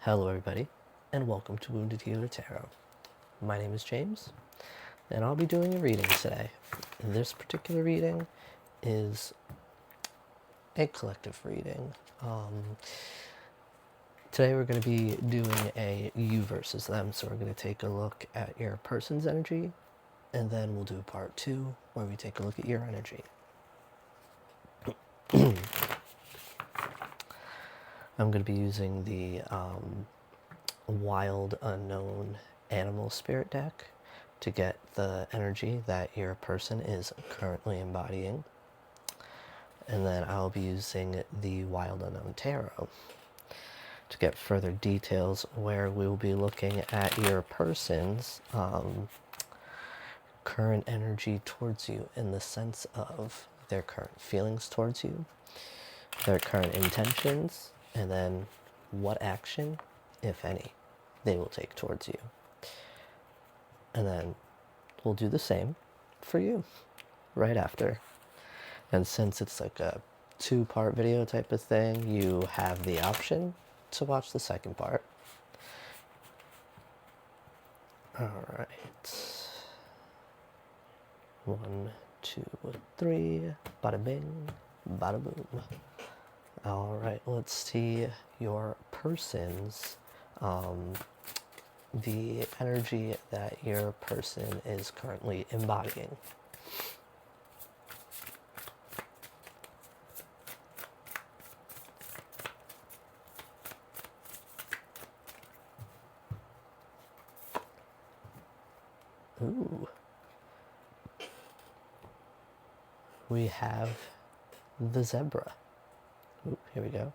Hello everybody, and welcome to Wounded Healer Tarot. My name is James, and I'll be doing a reading today. And this particular reading is a collective reading. Today we're going to be doing a you versus them, so we're going to take a look at your person's energy, and then we'll do part 2, where we take a look at your energy. I'm going to be using the Wild Unknown Animal Spirit deck to get the energy that your person is currently embodying. And then I'll be using the Wild Unknown Tarot to get further details, where we will be looking at your person's current energy towards you, in the sense of their current feelings towards you, their current intentions, and then what action, if any, they will take towards you. And then we'll do the same for you right after. And since it's like a 2-part video type of thing, you have the option to watch the second part. Alright. 1, 2, 3, bada bing, bada boom. Alright, let's see your person's, the energy that your person is currently embodying. Ooh. We have the zebra. Ooh, here we go.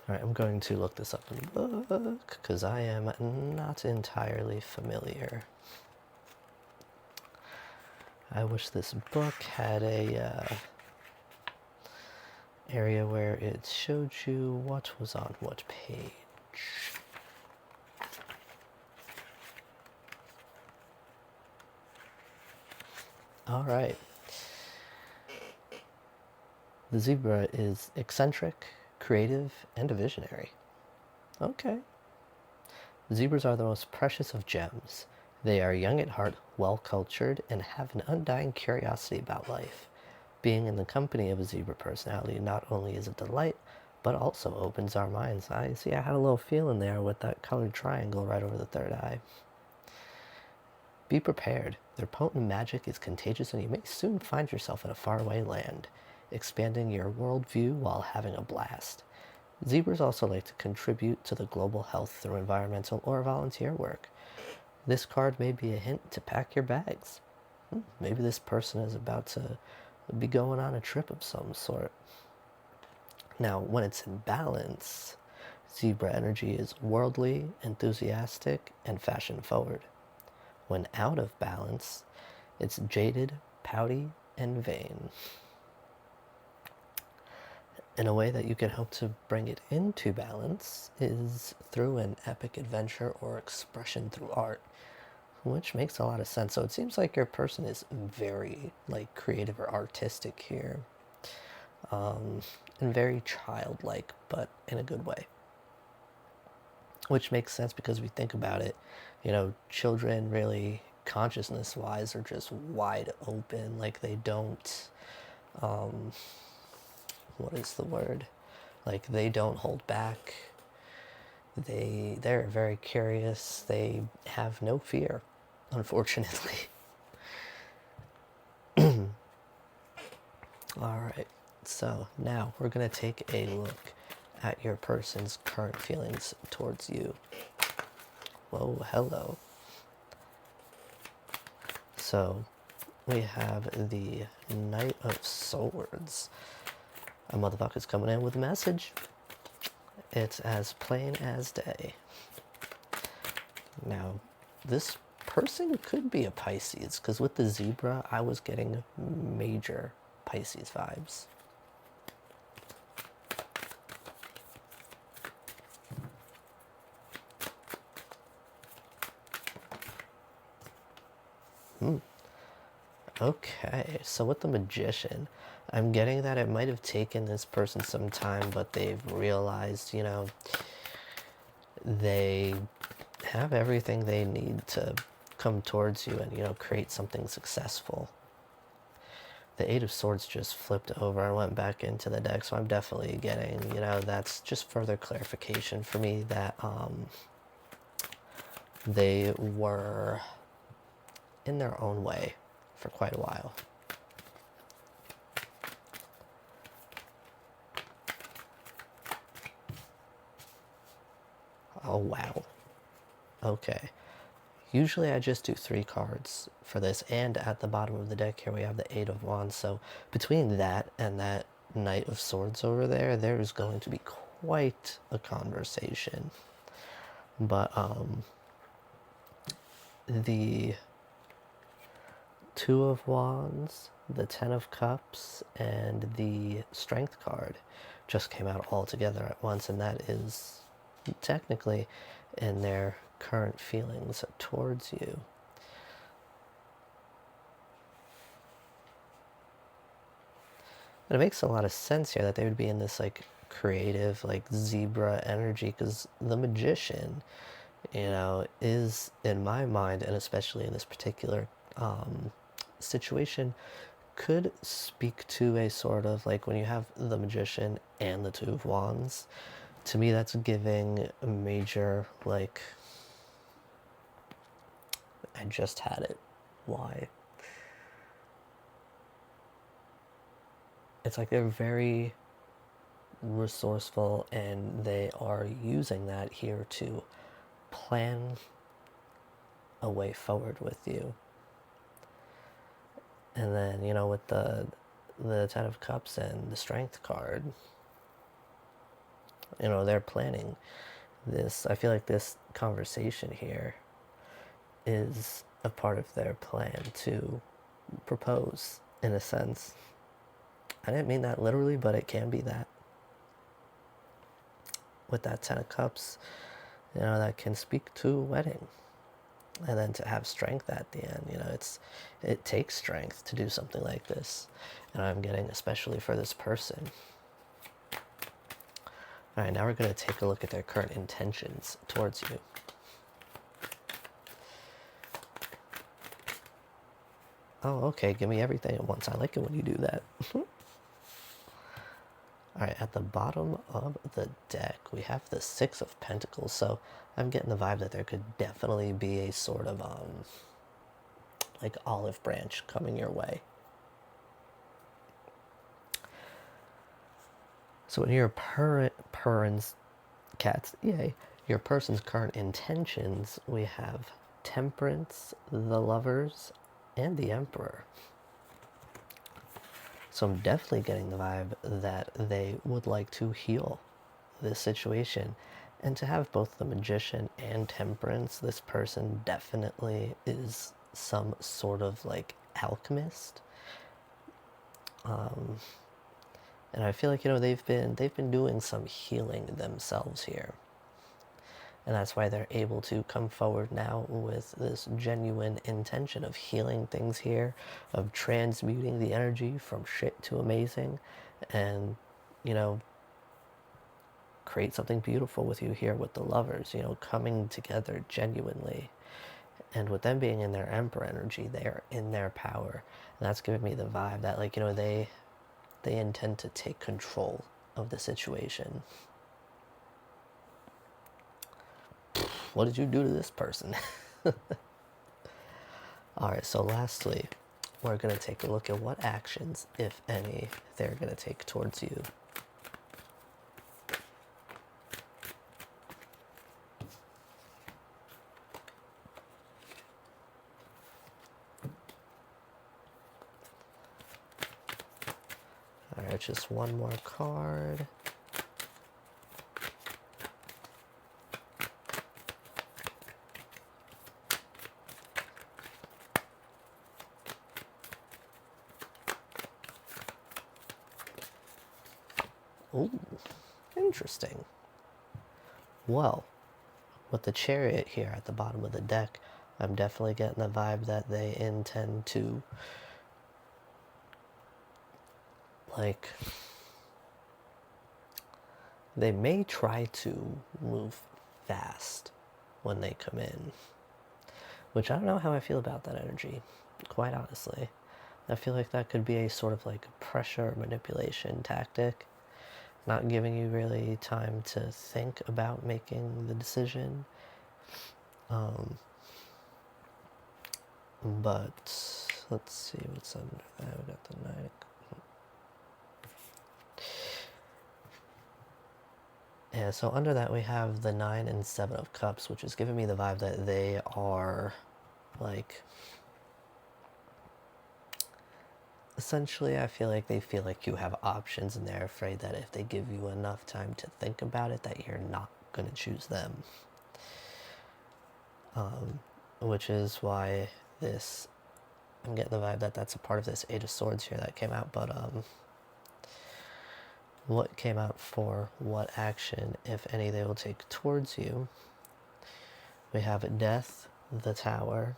Alright, I'm going to look this up in the book, because I am not entirely familiar. I wish this book had a area where it showed you what was on what page. Alright. The zebra is eccentric, creative, and a visionary. Okay. Zebras are the most precious of gems. They are young at heart, well-cultured, and have an undying curiosity about life. Being in the company of a zebra personality not only is a delight, but also opens our minds. I see I had a little feeling there with that colored triangle right over the third eye. Be prepared. Their potent magic is contagious, and you may soon find yourself in a faraway land, expanding your worldview while having a blast. Zebras also like to contribute to the global health through environmental or volunteer work. This card may be a hint to pack your bags. Maybe this person is about to be going on a trip of some sort. Now, when it's in balance, zebra energy is worldly, enthusiastic, and fashion-forward. When out of balance, it's jaded, pouty, and vain. And a way that you can help to bring it into balance is through an epic adventure or expression through art, which makes a lot of sense. So it seems like your person is very creative or artistic here, and very childlike, but in a good way. Which makes sense because we think about it, children really consciousness-wise are just wide open. Like they don't, what is the word? Like they don't hold back. They're very curious. They have no fear, unfortunately. Alright, so now we're going to take a look at your person's current feelings towards you. Whoa, hello. So we have the Knight of Swords. A motherfucker's coming in with a message. It's as plain as day. Now, this person could be a Pisces, because with the zebra, I was getting major Pisces vibes. Okay, so with the magician, I'm getting that it might have taken this person some time, but they've realized, they have everything they need to come towards you and, create something successful. The Eight of Swords just flipped over and went back into the deck, so I'm definitely getting, that's just further clarification for me that they were in their own way for quite a while. Oh, wow. Okay. Usually I just do 3 cards for this, and at the bottom of the deck here we have the Eight of Wands, so between that and that Knight of Swords over there, there's going to be quite a conversation. But the Two of Wands, the Ten of Cups, and the Strength card just came out all together at once, and that is technically in their current feelings towards you. And it makes a lot of sense here that they would be in this like creative like zebra energy, because the magician, is in my mind, and especially in this particular situation, could speak to a sort of like when you have the magician and the Two of Wands, to me that's giving a major like, I just had it. Why? It's like they're very resourceful and they are using that here to plan a way forward with you. And then, with the Ten of Cups and the Strength card, they're planning this. I feel like this conversation here is a part of their plan to propose, in a sense. I didn't mean that literally, but it can be that. With that Ten of Cups, that can speak to a wedding. And then to have strength at the end, it takes strength to do something like this. And I'm getting, especially for this person. All right, now we're going to take a look at their current intentions towards you. Oh, okay, give me everything at once. I like it when you do that. Alright, at the bottom of the deck, we have the Six of Pentacles, so I'm getting the vibe that there could definitely be a sort of, like olive branch coming your way. So in your your person's current intentions, we have Temperance, the Lovers, and the Emperor. So I'm definitely getting the vibe that they would like to heal this situation. And to have both the Magician and Temperance, this person definitely is some sort of like alchemist. And I feel like, they've been doing some healing themselves here. And that's why they're able to come forward now with this genuine intention of healing things here, of transmuting the energy from shit to amazing, and, create something beautiful with you here with the Lovers, coming together genuinely. And with them being in their Emperor energy, they are in their power. And that's giving me the vibe that, like, they intend to take control of the situation. What did you do to this person? Alright, so lastly, we're going to take a look at what actions, if any, they're going to take towards you. Alright, just one more card. Ooh, interesting. Well, with the Chariot here at the bottom of the deck, I'm definitely getting the vibe that they intend to, like, they may try to move fast when they come in, which I don't know how I feel about that energy, quite honestly. I feel like that could be a sort of like pressure manipulation tactic, not giving you really time to think about making the decision. But let's see what's under that. We got the Nine. Yeah, so under that we have the 9 and 7 of Cups, which is giving me the vibe that they are, like, essentially I feel like they feel like you have options and they're afraid that if they give you enough time to think about it that you're not going to choose them. Which is why this, I'm getting the vibe that that's a part of this Eight of Swords here that came out, but what came out for what action, if any, they will take towards you. We have Death, the Tower,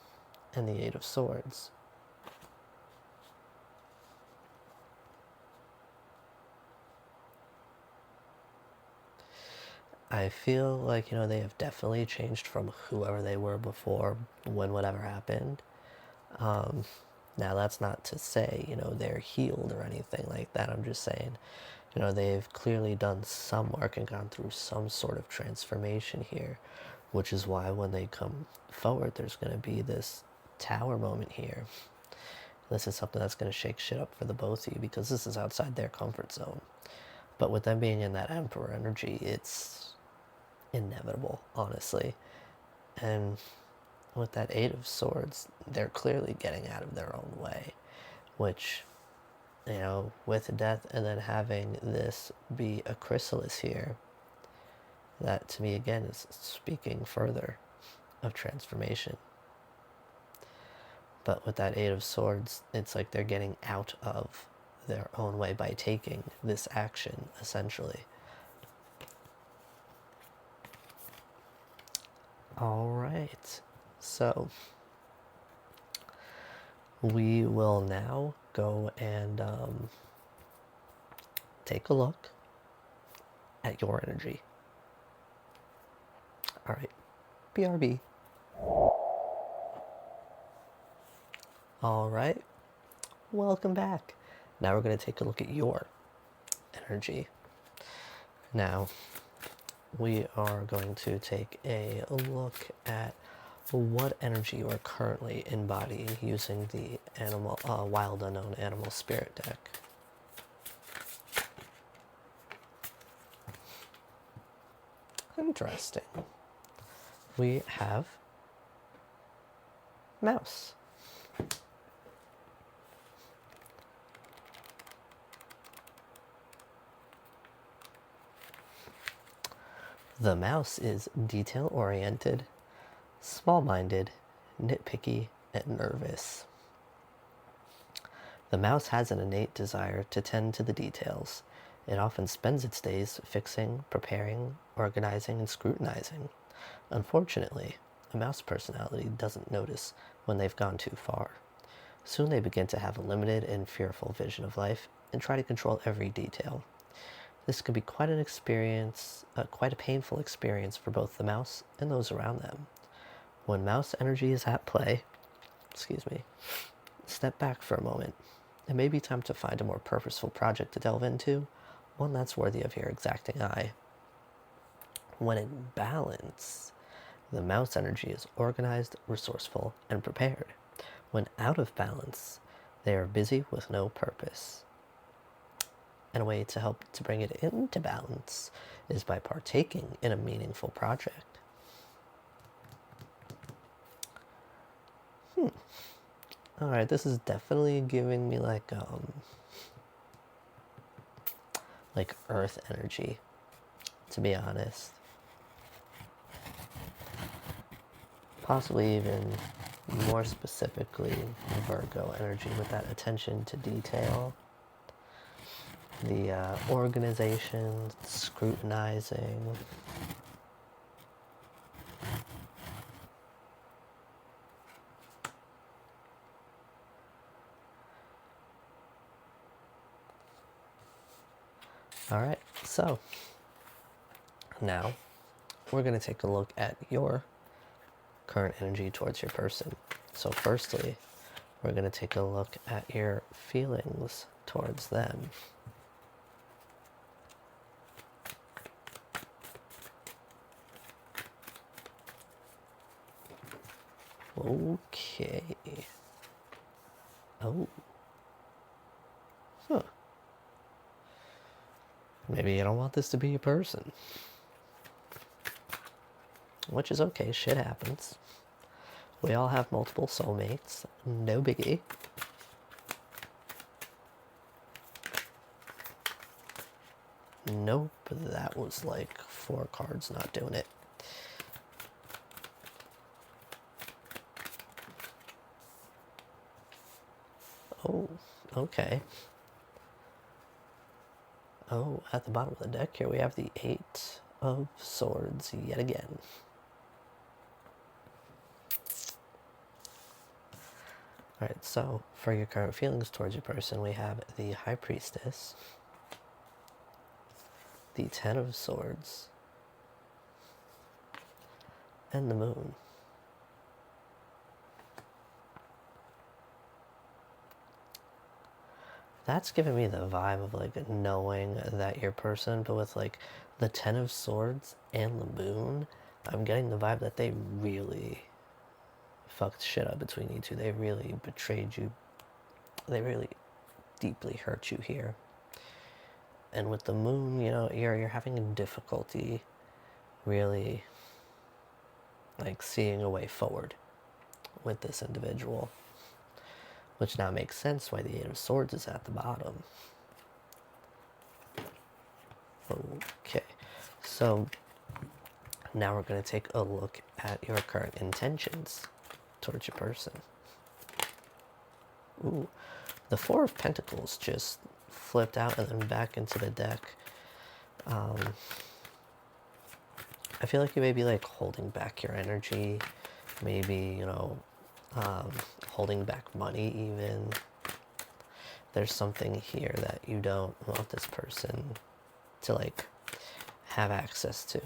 and the Eight of Swords. I feel like, they have definitely changed from whoever they were before when whatever happened. Now, that's not to say, they're healed or anything like that. I'm just saying, they've clearly done some work and gone through some sort of transformation here, which is why when they come forward, there's going to be this tower moment here. This is something that's going to shake shit up for the both of you because this is outside their comfort zone. But with them being in that Emperor energy, it's inevitable, honestly. And with that Eight of Swords, they're clearly getting out of their own way, which, with death and then having this be a chrysalis here, that to me again is speaking further of transformation. But with that Eight of Swords, it's like they're getting out of their own way by taking this action, essentially. All right, so we will now go and take a look at your energy. All right, BRB. All right, welcome back. Now we're going to take a look at your energy. Now, we are going to take a look at what energy you are currently embodying using the Wild Unknown Animal Spirit deck. Interesting. We have Mouse. The Mouse is detail-oriented, small-minded, nitpicky, and nervous. The Mouse has an innate desire to tend to the details. It often spends its days fixing, preparing, organizing, and scrutinizing. Unfortunately, a Mouse personality doesn't notice when they've gone too far. Soon they begin to have a limited and fearful vision of life and try to control every detail. This can be quite an experience, quite a painful experience for both the Mouse and those around them. When Mouse energy is at play, step back for a moment. It may be time to find a more purposeful project to delve into, one that's worthy of your exacting eye. When in balance, the Mouse energy is organized, resourceful, and prepared. When out of balance, they are busy with no purpose. And a way to help to bring it into balance is by partaking in a meaningful project. Alright, this is definitely giving me like earth energy, to be honest. Possibly even more specifically Virgo energy with that attention to detail. the organization, scrutinizing. All right, so now we're going to take a look at your current energy towards your person. So firstly, we're going to take a look at your feelings towards them. Okay. Oh. Huh. Maybe you don't want this to be a person. Which is okay, shit happens. We all have multiple soulmates, no biggie. Nope, that was like 4 cards not doing it. Oh, okay. Oh, at the bottom of the deck here we have the 8 of Swords yet again. Alright, so for your current feelings towards your person, we have the High Priestess, the 10 of Swords, and the Moon. That's giving me the vibe of like knowing that your person, but with like the 10 of Swords and the Moon, I'm getting the vibe that they really fucked shit up between you two. They really betrayed you. They really deeply hurt you here. And with the Moon, you know, you're having a difficulty really like seeing a way forward with this individual, which now makes sense why the 8 of Swords is at the bottom. Okay, so now we're going to take a look at your current intentions towards your person. Ooh, the 4 of Pentacles just flipped out and then back into the deck. I feel like you may be like holding back your energy, maybe, you know, holding back money even. There's something here that you don't want this person to like have access to,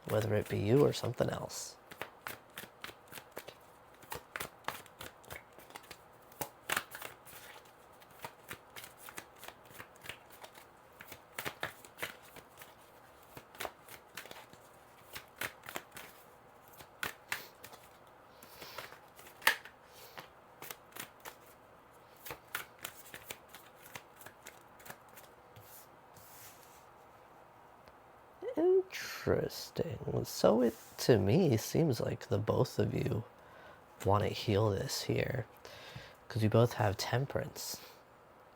whether it be you or something else. Interesting. So it, to me, seems like the both of you want to heal this here, because you both have Temperance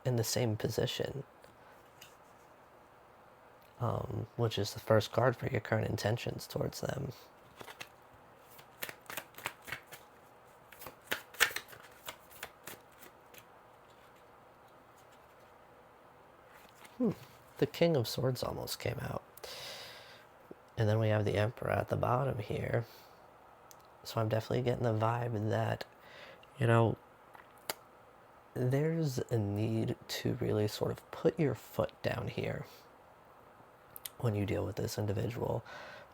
in the same position, which is the first card for your current intentions towards them. The King of Swords almost came out. And then we have the Emperor at the bottom here. So I'm definitely getting the vibe that, you know, there's a need to really sort of put your foot down here when you deal with this individual.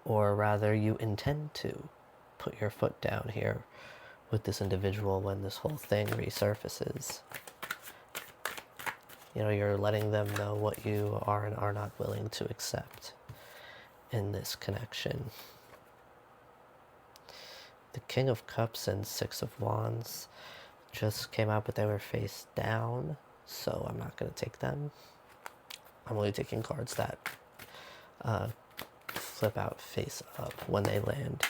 Or rather, you intend to put your foot down here with this individual when this whole thing resurfaces. You know, you're letting them know what you are and are not willing to accept in this connection. The King of Cups and 6 of Wands just came out, but they were face down, so I'm not going to take them. I'm only taking cards that flip out face up when they land.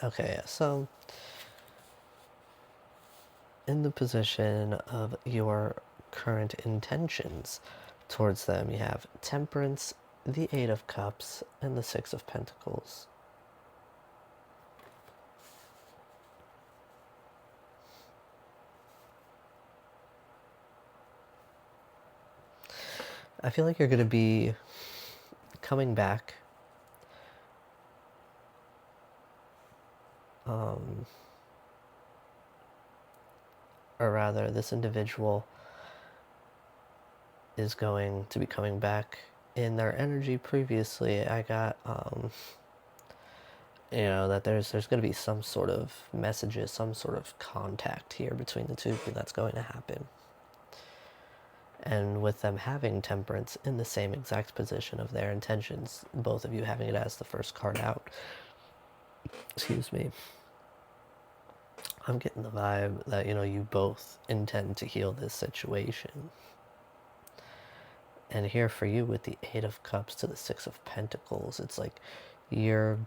Okay, so in the position of your current intentions towards them, you have Temperance, the 8 of Cups, and the 6 of Pentacles. I feel like you're going to be coming back, um, or rather, this individual is going to be coming back in their energy previously. I got, you know, that there's going to be some sort of messages, some sort of contact here between the two of you that's going to happen. And with them having temperance in the same exact position of their intentions, both of you having it as the first card out, excuse me, I'm getting the vibe that, you know, you both intend to heal this situation. And here for you with the Eight of Cups to the Six of Pentacles, it's like you're,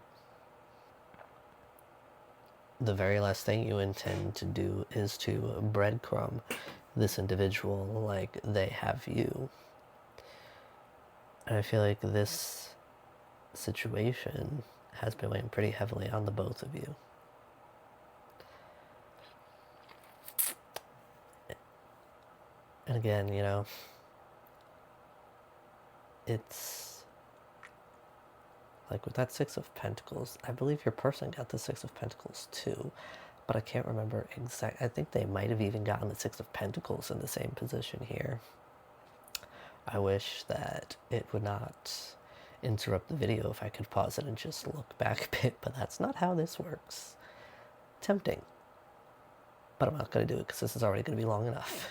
the very last thing you intend to do is to breadcrumb this individual like they have you. And I feel like this situation has been weighing pretty heavily on the both of you. And again, you know, it's like with that Six of Pentacles, I believe your person got the Six of Pentacles too, but I can't remember exact. I think they might have even gotten the Six of Pentacles in the same position here. I wish that it would not interrupt the video if I could pause it and just look back a bit, but that's not how this works. Tempting, but I'm not going to do it because this is already going to be long enough.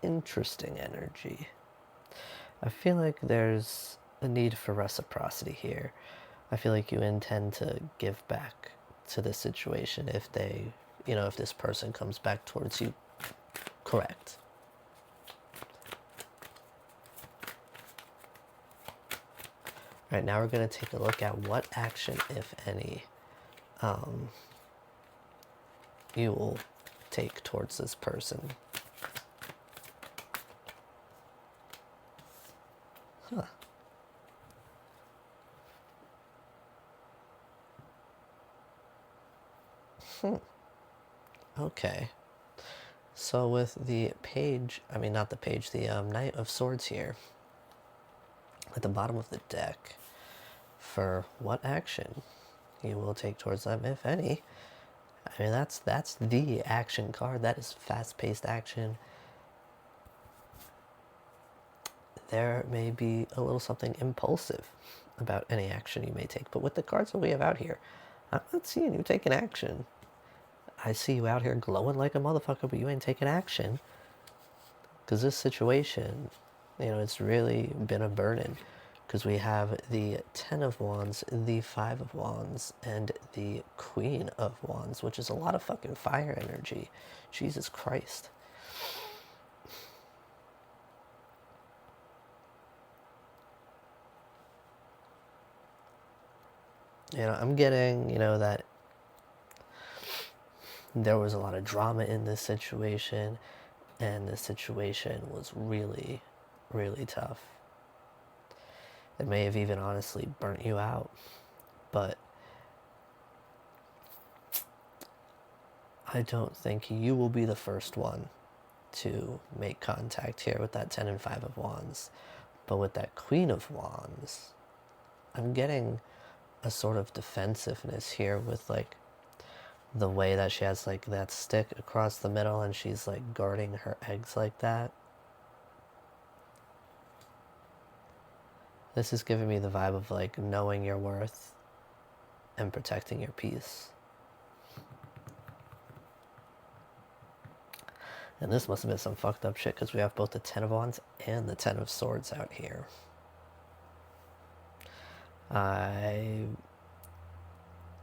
Interesting energy. I feel like there's a need for reciprocity here. I feel like you intend to give back to this situation if they, you know, if this person comes back towards you. Correct. All right, now we're going to take a look at what action, if any, you will take towards this person. Huh. Okay. So with the page, I mean not the page, the Knight of Swords here, at the bottom of the deck, for what action you will take towards them, if any. I mean, that's the action card. That is fast-paced action. There may be a little something impulsive about any action you may take, but with the cards that we have out here, I'm not seeing you taking action. I see you out here glowing like a motherfucker, but you ain't taking action. Because this situation, you know, it's really been a burden. Because we have the Ten of Wands, the Five of Wands, and the Queen of Wands, which is a lot of fucking fire energy. Jesus Christ. You know, I'm getting, you know, that there was a lot of drama in this situation, and this situation was really, really tough. It may have even honestly burnt you out, but I don't think you will be the first one to make contact here with that 10 and 5 of Wands. But with that Queen of Wands, I'm getting a sort of defensiveness here with like the way that she has like that stick across the middle and she's like guarding her eggs like that. This is giving me the vibe of like knowing your worth and protecting your peace. And this must have been some fucked up shit because we have both the Ten of Wands and the Ten of Swords out here.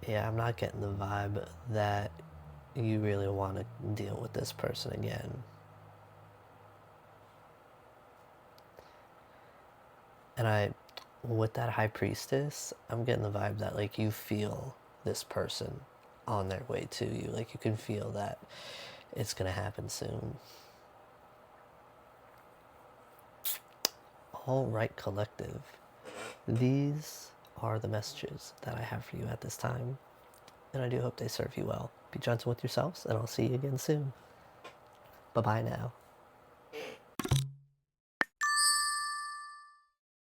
Yeah, I'm not getting the vibe that you really want to deal with this person again. And with that High Priestess, I'm getting the vibe that like you feel this person on their way to you. Like you can feel that it's going to happen soon. All right, collective. These are the messages that I have for you at this time. And I do hope they serve you well. Be gentle with yourselves, and I'll see you again soon. Bye-bye now.